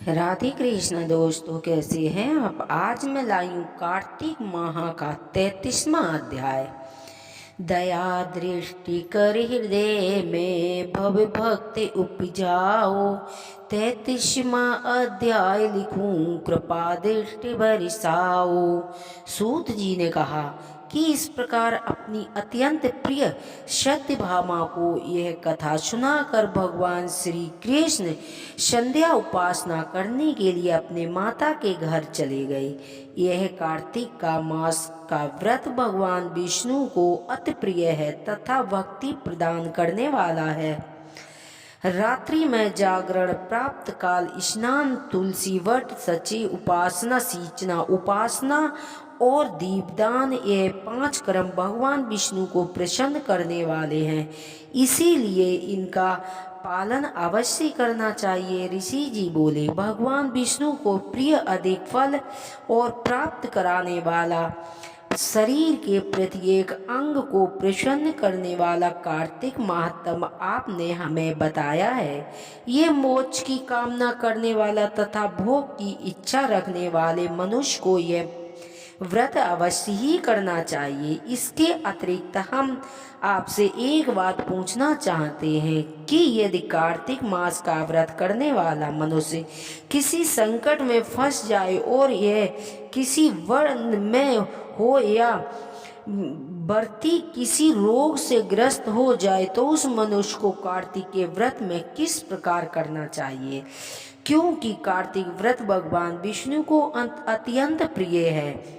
राधे कृष्ण दोस्तों, कैसे हैं आप। आज मैं लाई हूँ कार्तिक माह का 33वां अध्याय। दया दृष्टि कर हृदय में भव भक्ति उपजाओ। 33वां अध्याय लिखूं कृपा दृष्टि बरसाओ। सूत जी ने कहा कि इस प्रकार अपनी अत्यंत प्रिय सत्यभामा को यह कथा सुनाकर भगवान श्री कृष्ण संध्या उपासना करने के लिए अपने माता के घर चले गए। यह कार्तिक का मास का व्रत भगवान विष्णु को अति प्रिय है तथा भक्ति प्रदान करने वाला है। रात्रि में जागरण, प्राप्त काल स्नान, तुलसी वट, सची उपासना, सींचना उपासना और दीपदान, ये 5 कर्म भगवान विष्णु को प्रसन्न करने वाले हैं, इसीलिए इनका पालन अवश्य करना चाहिए। ऋषि जी बोले, भगवान विष्णु को प्रिय अधिक फल और प्राप्त कराने वाला, शरीर के प्रत्येक अंग को प्रसन्न करने वाला कार्तिक महात्म आपने हमें बताया है। ये मोक्ष की कामना करने वाला तथा भोग की इच्छा रखने वाले मनुष्य को यह व्रत अवश्य ही करना चाहिए। इसके अतिरिक्त हम आपसे एक बात पूछना चाहते हैं कि यदि कार्तिक मास का व्रत करने वाला मनुष्य किसी संकट में फंस जाए और यह किसी वर्ण में हो या बढ़ती किसी रोग से ग्रस्त हो जाए तो उस मनुष्य को कार्तिक के व्रत में किस प्रकार करना चाहिए, क्योंकि कार्तिक व्रत भगवान विष्णु को अत्यंत प्रिय है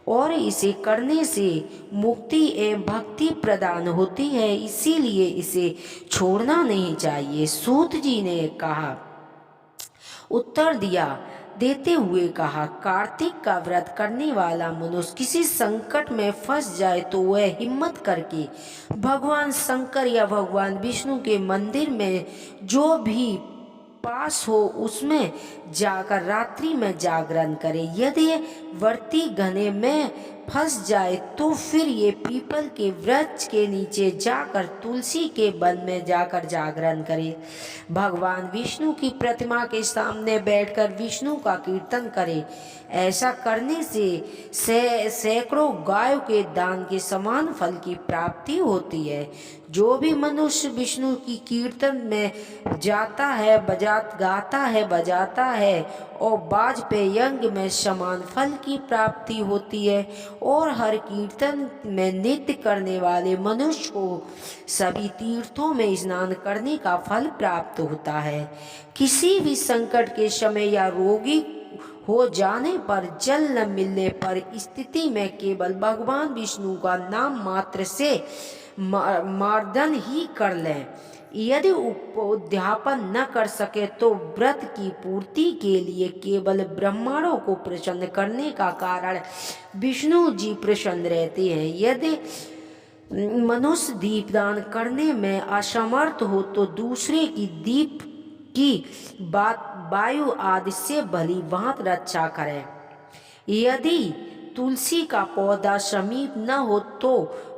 और इसे करने से मुक्ति एवं भक्ति प्रदान होती है, इसीलिए इसे छोड़ना नहीं चाहिए। सूत जी ने उत्तर देते हुए कहा, कार्तिक का व्रत करने वाला मनुष्य किसी संकट में फंस जाए तो वह हिम्मत करके भगवान शंकर या भगवान विष्णु के मंदिर में जो भी पास हो उसमें जाकर रात्रि में जागरण करे। यदि वर्ती घने में फंस जाए तो फिर ये पीपल के वृक्ष के नीचे जाकर तुलसी के वन में जाकर जागरण करे। भगवान विष्णु की प्रतिमा के सामने बैठकर विष्णु का कीर्तन करे। ऐसा करने से सैकड़ों गायों के दान के समान फल की प्राप्ति होती है। जो भी मनुष्य विष्णु की कीर्तन में जाता है, गाता है, बजाता है और वाजपेय यज्ञ में समान फल की प्राप्ति होती है और हर कीर्तन में नृत्य करने वाले मनुष्य को सभी तीर्थों में स्नान करने का फल प्राप्त होता है। किसी भी संकट के समय या रोगी हो जाने पर, जल न मिलने पर स्थिति में केवल भगवान विष्णु का नाम मात्र से मार्दन ही कर लें। यदि उद्यापन न कर सके तो व्रत की पूर्ति के लिए केवल ब्राह्मणों को प्रसन्न करने का कारण विष्णु जी प्रसन्न रहते हैं। यदि मनुष्य दीपदान करने में असमर्थ हो तो दूसरे की दीप की वायु आदि से भली भांति रक्षा करें। यदि तुलसी का पौधा समीप न हो तो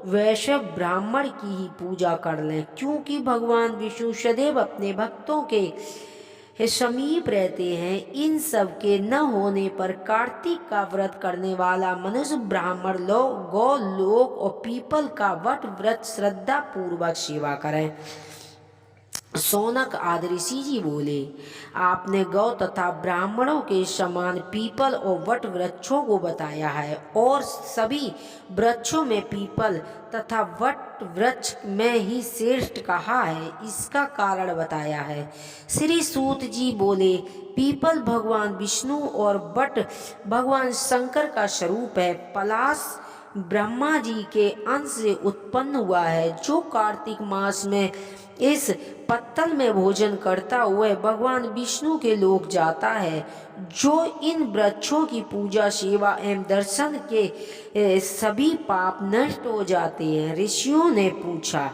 वैश्य ब्राह्मण की ही पूजा कर लें, क्योंकि भगवान विष्णु सदैव अपने भक्तों के समीप रहते हैं। इन सब के न होने पर कार्तिक का व्रत करने वाला मनुष्य ब्राह्मण लोग, गौ लोग और पीपल का वट वृक्ष श्रद्धा पूर्वक सेवा करें। सौनक आदि ऋषि जी बोले, आपने गौ तथा ब्राह्मणों के समान पीपल और वट वृक्षों को बताया है और सभी वृक्षों में पीपल तथा वट वृक्ष में ही श्रेष्ठ कहा है, इसका कारण बताया है। श्री सूत जी बोले, पीपल भगवान विष्णु और वट भगवान शंकर का स्वरूप है। पलाश ब्रह्मा जी के अंश से उत्पन्न हुआ है। जो कार्तिक मास में इस पत्तल में भोजन करता हुआ भगवान विष्णु के लोक जाता है। जो इन वृक्षों की पूजा, सेवा एवं दर्शन के सभी पाप नष्ट हो जाते हैं। ऋषियों ने पूछा,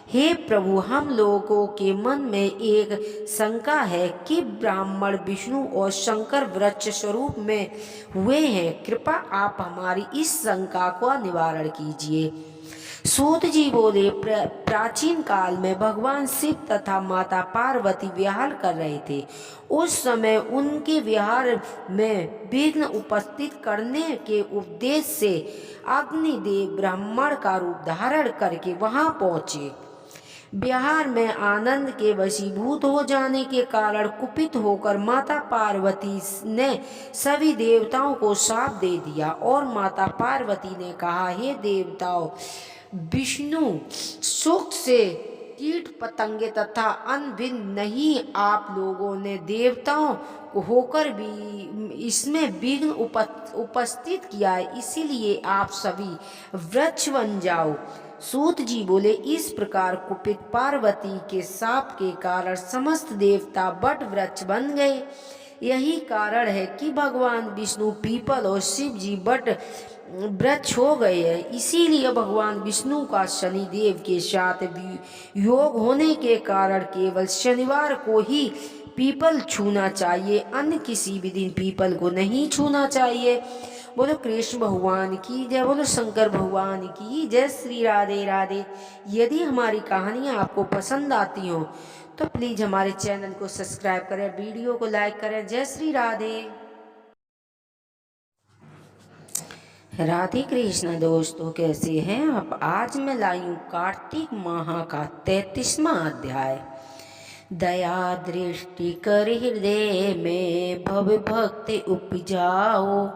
हे प्रभु, हम लोगों के मन में एक शंका है कि ब्राह्मण विष्णु और शंकर वृक्ष स्वरूप में हुए हैं। कृपा आप हमारी इस शंका का निवारण कीजिए। सूत जी बोले, प्राचीन काल में भगवान शिव तथा माता पार्वती विहार कर रहे थे। उस समय उनके विहार में विघ्न उपस्थित करने के उद्देश्य से अग्निदेव ब्राह्मण का रूप धारण करके वहां पहुंचे। बिहार में आनंद के वशीभूत हो जाने के कारण कुपित होकर माता पार्वती ने सभी देवताओं को शाप दे दिया और माता पार्वती ने कहा, हे देवताओं, विष्णु सुख से कीट पतंगे तथा अन्न भिन्न नहीं, आप लोगों ने देवताओं को होकर भी इसमें विघ्न उपस्थित किया है, इसीलिए आप सभी वृक्ष बन जाओ। सूत जी बोले, इस प्रकार कुपित पार्वती के शाप के कारण समस्त देवता बट वृक्ष बन गए। यही कारण है कि भगवान विष्णु पीपल और शिव जी बट वृक्ष हो गए हैं। इसीलिए भगवान विष्णु का शनिदेव के साथ योग होने के कारण केवल शनिवार को ही पीपल छूना चाहिए, अन्य किसी भी दिन पीपल को नहीं छूना चाहिए। बोलो कृष्ण भगवान की जय, बोलो शंकर भगवान की जय। श्री राधे राधे। यदि हमारी कहानियाँ आपको पसंद आती हो तो प्लीज़ हमारे चैनल को सब्सक्राइब करें, वीडियो को लाइक करें। जय श्री राधे। राधे कृष्ण दोस्तों, कैसे हैं आप। आज मैं लाई हूँ कार्तिक माह का 33वां अध्याय। दया दृष्टि कर हृदय में भव भक्ति उपजाओ।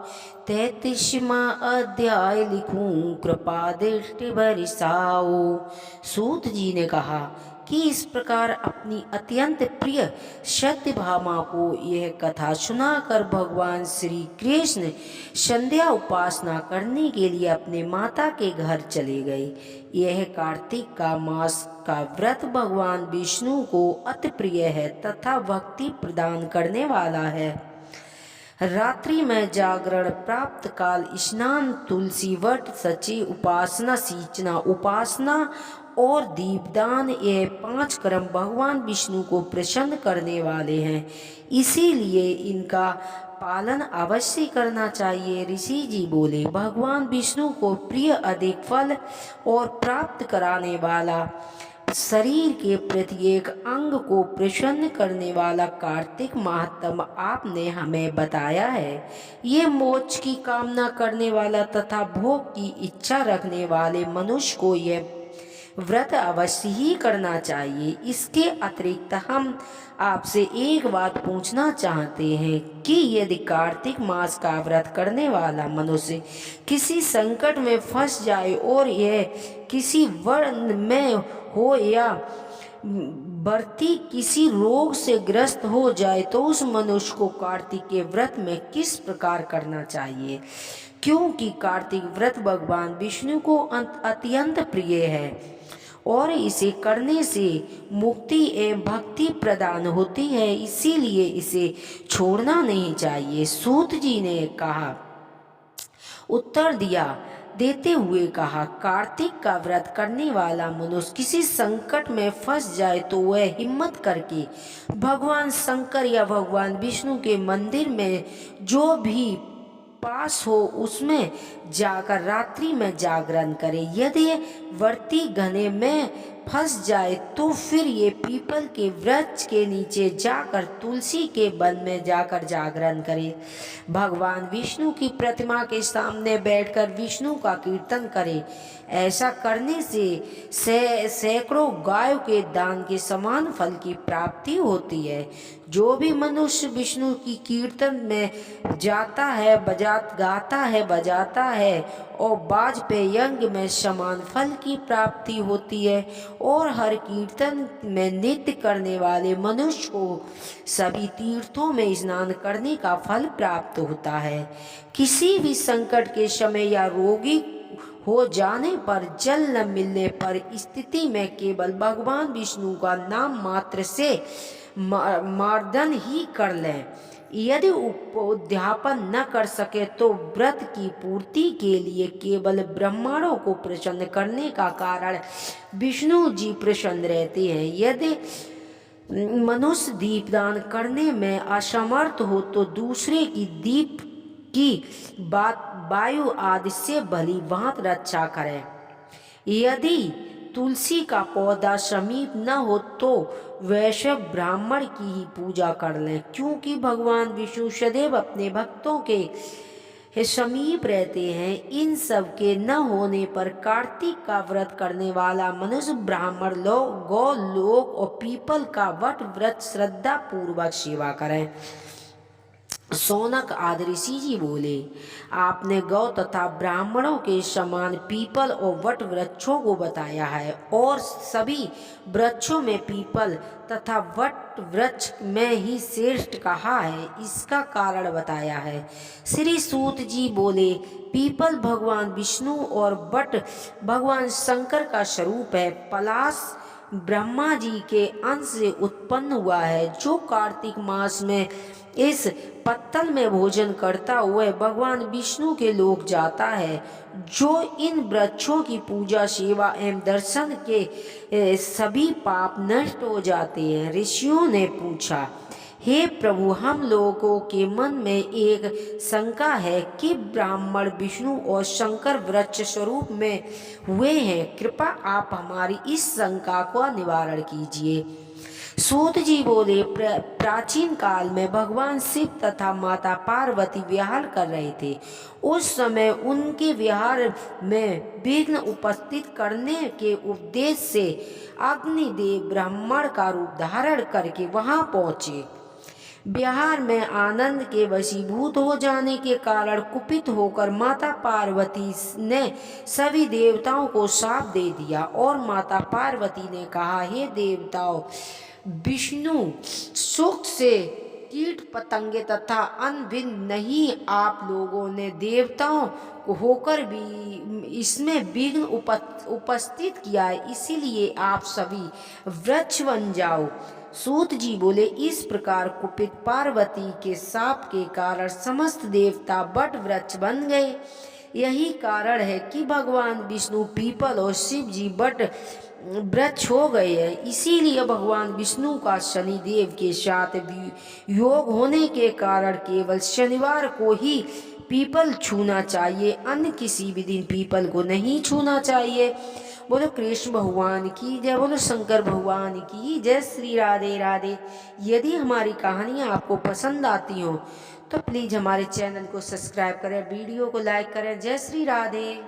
33वां अध्याय लिखूं कृपा दृष्टि बरसाओ। सूत जी ने कहा कि इस प्रकार अपनी अत्यंत प्रिय सत्यभामा को यह कथा सुनाकर भगवान श्री कृष्ण संध्या उपासना करने के लिए अपने माता के घर चले गए। यह कार्तिक का मास का व्रत भगवान विष्णु को अति प्रिय है तथा भक्ति प्रदान करने वाला है। रात्रि में जागरण, प्राप्त काल स्नान, तुलसी वट, सची उपासना, सींचना उपासना और दीपदान, ये 5 कर्म भगवान विष्णु को प्रसन्न करने वाले हैं, इसीलिए इनका पालन अवश्य करना चाहिए। ऋषि जी बोले, भगवान विष्णु को प्रिय अधिक फल और प्राप्त कराने वाला, शरीर के प्रत्येक अंग को प्रसन्न करने वाला कार्तिक महात्म आपने हमें बताया है। ये मोक्ष की कामना करने वाला तथा भोग की इच्छा रखने वाले मनुष्य को यह व्रत अवश्य ही करना चाहिए। इसके अतिरिक्त हम आपसे एक बात पूछना चाहते हैं कि यदि कार्तिक मास का व्रत करने वाला मनुष्य किसी संकट में फंस जाए और यह किसी वर्ण में हो या बढ़ती किसी रोग से ग्रस्त हो जाए तो उस मनुष्य को कार्तिक के व्रत में किस प्रकार करना चाहिए, क्योंकि कार्तिक व्रत भगवान विष्णु को अत्यंत प्रिय है और इसे करने से मुक्ति एवं भक्ति प्रदान होती है, इसीलिए इसे छोड़ना नहीं चाहिए। सूत जी ने कहा, उत्तर देते हुए कहा, कार्तिक का व्रत करने वाला मनुष्य किसी संकट में फंस जाए तो वह हिम्मत करके भगवान शंकर या भगवान विष्णु के मंदिर में जो भी पास हो उसमें जाकर रात्रि में जागरण करे। यदि वर्ती घने में फंस जाए तो फिर ये पीपल के वृक्ष के नीचे जाकर तुलसी के वन में जाकर जागरण करे। भगवान विष्णु की प्रतिमा के सामने बैठकर विष्णु का कीर्तन करे। ऐसा करने से सैकड़ों गायों के दान के समान फल की प्राप्ति होती है। जो भी मनुष्य विष्णु की कीर्तन में जाता है, गाता है, बजाता है और बाज पे यज्ञ में समान फल की प्राप्ति होती है और हर कीर्तन में नृत्य करने वाले मनुष्य को सभी तीर्थों में स्नान करने का फल प्राप्त होता है। किसी भी संकट के समय या रोगी हो जाने पर, जल न मिलने पर स्थिति में केवल भगवान विष्णु का नाम मात्र से मार्दन ही कर लें। यदि उद्यापन न कर सके तो व्रत की पूर्ति के लिए केवल ब्राह्मणों को प्रसन्न करने का कारण विष्णु जी प्रसन्न रहते हैं। यदि मनुष्य दीपदान करने में असमर्थ हो तो दूसरे की दीप की बात वायु आदि से भली भांति रक्षा करें। यदि तुलसी का पौधा समीप न हो तो वैश्य ब्राह्मण की ही पूजा कर लें, क्योंकि भगवान विष्णु सदैव अपने भक्तों के समीप रहते हैं। इन सब के न होने पर कार्तिक का व्रत करने वाला मनुष्य ब्राह्मण लोग, गौ लोग और पीपल का वट व्रत श्रद्धा पूर्वक सेवा करें। सौनक आदि ऋषि जी बोले, आपने गौ तथा ब्राह्मणों के समान पीपल और वट वृक्षों को बताया है और सभी वृक्षों में पीपल तथा वट वृक्ष में ही श्रेष्ठ कहा है, इसका कारण बताया है। श्री सूत जी बोले, पीपल भगवान विष्णु और वट भगवान शंकर का स्वरूप है। पलाश ब्रह्मा जी के अंश से उत्पन्न हुआ है। जो कार्तिक मास में इस पत्तल में भोजन करता हुआ भगवान विष्णु के लोक जाता है। जो इन वृक्षों की पूजा सेवा एवं दर्शन के सभी पाप नष्ट हो जाते हैं। ऋषियों ने पूछा, हे प्रभु, हम लोगों के मन में एक शंका है कि ब्राह्मण विष्णु और शंकर वृक्ष स्वरूप में हुए हैं, कृपा आप हमारी इस शंका का निवारण कीजिए। सूत जी बोले, प्राचीन काल में भगवान शिव तथा माता पार्वती विहार कर रहे थे। उस समय उनके विहार में विघ्न उपस्थित करने के उद्देश्य से अग्निदेव ब्राह्मण का रूप धारण करके वहां पहुंचे। बिहार में आनंद के वशीभूत हो जाने के कारण कुपित होकर माता पार्वती ने सभी देवताओं को शाप दे दिया और माता पार्वती ने कहा, हे देवताओं, विष्णु सुख से कीट पतंगे तथा अन्न भिन्न नहीं, आप लोगों ने देवताओं को होकर भी इसमें विघ्न उपस्थित किया है, इसीलिए आप सभी वृक्ष बन जाओ। सूत जी बोले, इस प्रकार कुपित पार्वती के शाप के कारण समस्त देवता वट वृक्ष बन गए। यही कारण है कि भगवान विष्णु पीपल और शिव जी वट वृक्ष हो गए हैं। इसीलिए भगवान विष्णु का शनिदेव के साथ योग होने के कारण केवल शनिवार को ही पीपल छूना चाहिए, अन्य किसी भी दिन पीपल को नहीं छूना चाहिए। बोलो कृष्ण भगवान की जय, बोलो शंकर भगवान की जय। श्री राधे राधे। यदि हमारी कहानियाँ आपको पसंद आती हो तो प्लीज़ हमारे चैनल को सब्सक्राइब करें, वीडियो को लाइक करें। जय श्री राधे।